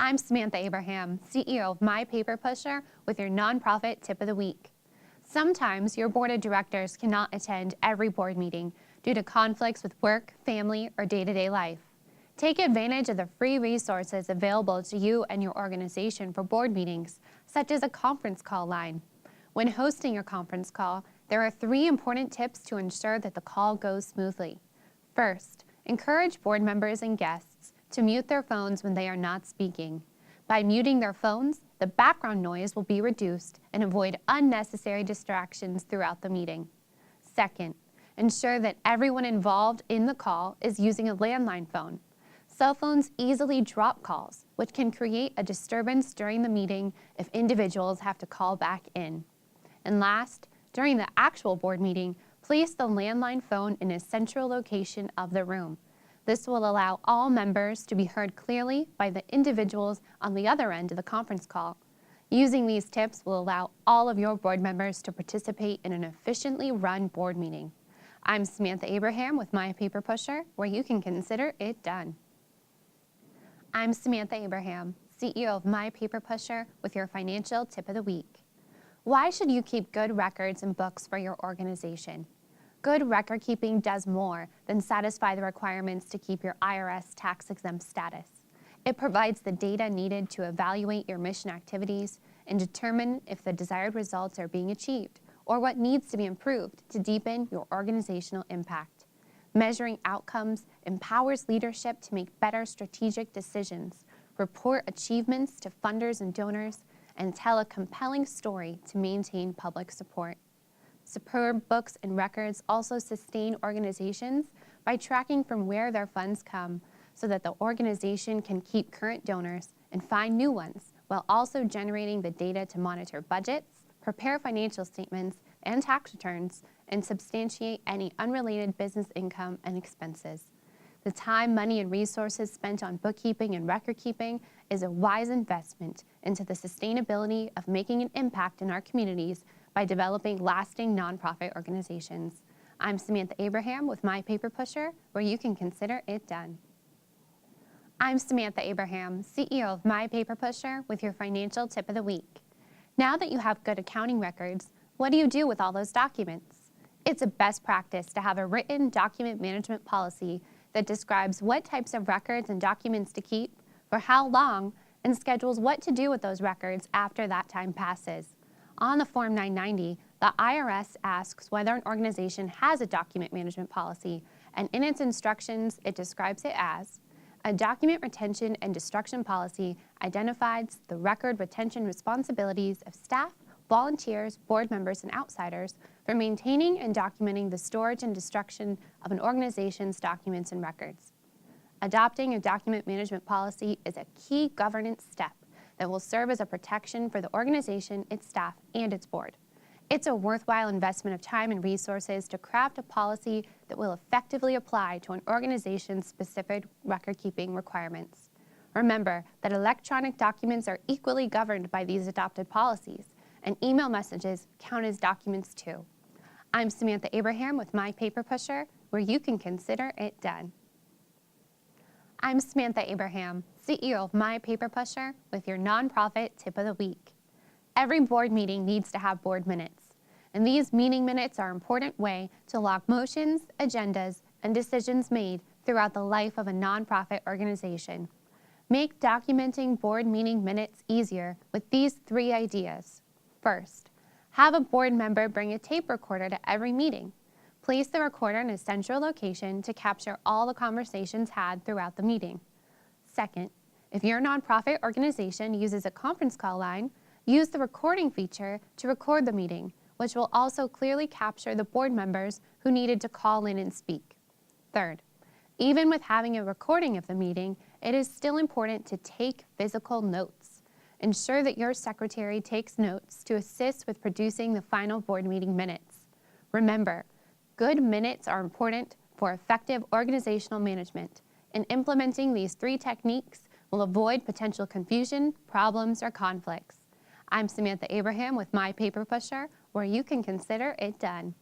I'm Samantha Abraham, CEO of My Paper Pusher, with your nonprofit tip of the week. Sometimes your board of directors cannot attend every board meeting due to conflicts with work, family, or day-to-day life. Take advantage of the free resources available to you and your organization for board meetings, such as a conference call line. When hosting your conference call, there are 3 important tips to ensure that the call goes smoothly. First, encourage board members and guests to mute their phones when they are not speaking. By muting their phones, the background noise will be reduced and avoid unnecessary distractions throughout the meeting. Second, ensure that everyone involved in the call is using a landline phone. Cell phones easily drop calls, which can create a disturbance during the meeting if individuals have to call back in. And last, during the actual board meeting, place the landline phone in a central location of the room. This will allow all members to be heard clearly by the individuals on the other end of the conference call. Using these tips will allow all of your board members to participate in an efficiently run board meeting. I'm Samantha Abraham with My Paper Pusher, where you can consider it done. I'm Samantha Abraham, CEO of My Paper Pusher, with your financial tip of the week. Why should you keep good records and books for your organization? Good record keeping does more than satisfy the requirements to keep your IRS tax-exempt status. It provides the data needed to evaluate your mission activities and determine if the desired results are being achieved or what needs to be improved to deepen your organizational impact. Measuring outcomes empowers leadership to make better strategic decisions, report achievements to funders and donors, and tell a compelling story to maintain public support. Superb books and records also sustain organizations by tracking from where their funds come so that the organization can keep current donors and find new ones while also generating the data to monitor budgets, prepare financial statements and tax returns, and substantiate any unrelated business income and expenses. The time, money, and resources spent on bookkeeping and record keeping is a wise investment into the sustainability of making an impact in our communities by developing lasting nonprofit organizations. I'm Samantha Abraham with My Paper Pusher, where you can consider it done. I'm Samantha Abraham, CEO of My Paper Pusher, with your financial tip of the week. Now that you have good accounting records, what do you do with all those documents? It's a best practice to have a written document management policy that describes what types of records and documents to keep, for how long, and schedules what to do with those records after that time passes. On the Form 990, the IRS asks whether an organization has a document management policy, and in its instructions, it describes it as a document retention and destruction policy identifies the record retention responsibilities of staff, volunteers, board members, and outsiders for maintaining and documenting the storage and destruction of an organization's documents and records. Adopting a document management policy is a key governance step that will serve as a protection for the organization, its staff, and its board. It's a worthwhile investment of time and resources to craft a policy that will effectively apply to an organization's specific record-keeping requirements. Remember that electronic documents are equally governed by these adopted policies, and email messages count as documents too. I'm Samantha Abraham with My Paper Pusher, where you can consider it done. I'm Samantha Abraham, CEO of My Paper Pusher, with your nonprofit tip of the week. Every board meeting needs to have board minutes, and these meeting minutes are an important way to log motions, agendas, and decisions made throughout the life of a nonprofit organization. Make documenting board meeting minutes easier with these 3 ideas. First, have a board member bring a tape recorder to every meeting. Place the recorder in a central location to capture all the conversations had throughout the meeting. Second, if your nonprofit organization uses a conference call line, use the recording feature to record the meeting, which will also clearly capture the board members who needed to call in and speak. Third, even with having a recording of the meeting, it is still important to take physical notes. Ensure that your secretary takes notes to assist with producing the final board meeting minutes. Remember, good minutes are important for effective organizational management, and implementing these 3 techniques will avoid potential confusion, problems, or conflicts. I'm Samantha Abraham with My Paper Pusher, where you can consider it done.